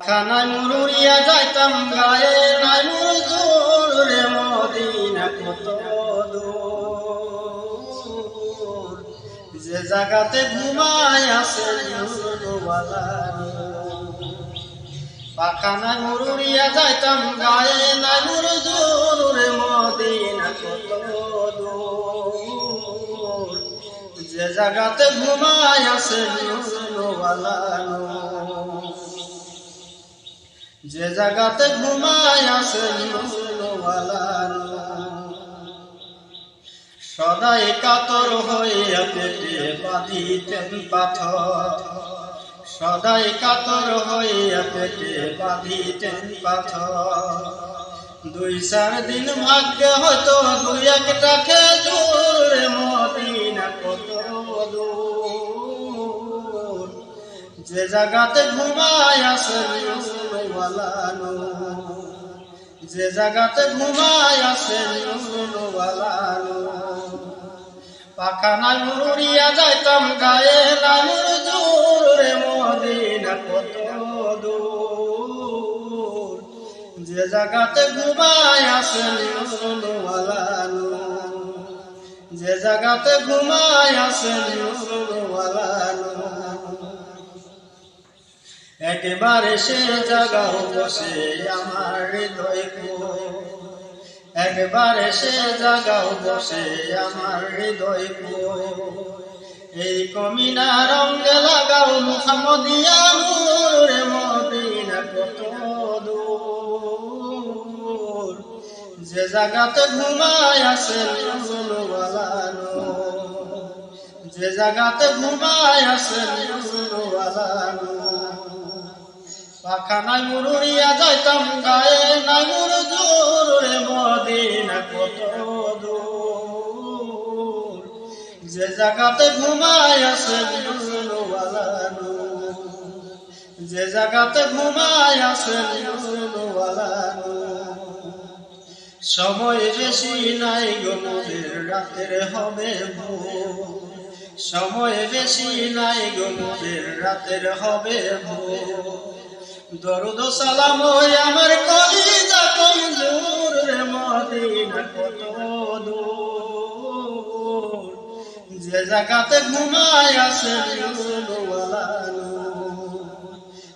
খানায় মুরুরিয়া যাইতাম গায়ে নাই মুরজুর রে মদিনা কত দূর, যে জায়গাতে ঘুমায় আছে নূরওয়ালা নূর। পাখানায় মুরুরিয়া যাইতাম গায়ে নাই মুরজুর রে মদিনা কত দূর, যে জায়গাতে ঘুমায় আছে নূরওয়ালা নূর, যে জায়গাতে ঘুমায় আছে নূরওয়ালা নূর। সদাই কাতর হইয়া পেটে বাঁধিতেন পাথর, সদাই কাতর হইয়া পেটে বাঁধিতেন পাথর। 2-4 দিন ভাগ্যে হয়তো 2-1টা খেজুর রে মদিনা কত দূর, যে জায়গাতে ঘুমায় আছে নূরওয়ালা নূর, যে জায়গাতে ঘুমায় আছে নূরওয়ালা নূর। পাখানায় মুরুরিয়া যাইতাম গায়ে নাই মুরজুর রে মদিনা কত দূর, যে জায়গাতে ঘুমায় আছে নূরওয়ালা নূর, যে জায়গাতে ঘুমায় আছে নূরওয়ালা নূর। একেবারে সে জাগাও বসে আমার হৃদয় কই, একবারে সে জাগাও বসে আমার হৃদয় কই। এই কমিনা রঙে লাগাও মুহাম্মদিয়া নূর রে মদিনা কত দূর, যে জায়গাতে ঘুমায় আছে নূরওয়ালা নূর, যে জায়গাতে ঘুমায় আছে নূরওয়ালা নূর। পাখানায় মুরুরিয়া যাইতাম গায়ে নাই মুরজুর রে মদিনা কত দূর, যে জায়গাতে ঘুমায় আছে নূরওয়ালা নূর, যে জায়গাতে ঘুমায় আছে নূরওয়ালা নূর। সময় বেশি নাই গো মোদের রাতের হবে ভোর, সময় বেশি নাই গো মোদের রাতের হবে ভোর। দরুদ সালাম ওই আমার কলিজা কমজোর রে মদিনা কত দূর, যে জায়গাতে ঘুমায় আছে নূরওয়ালা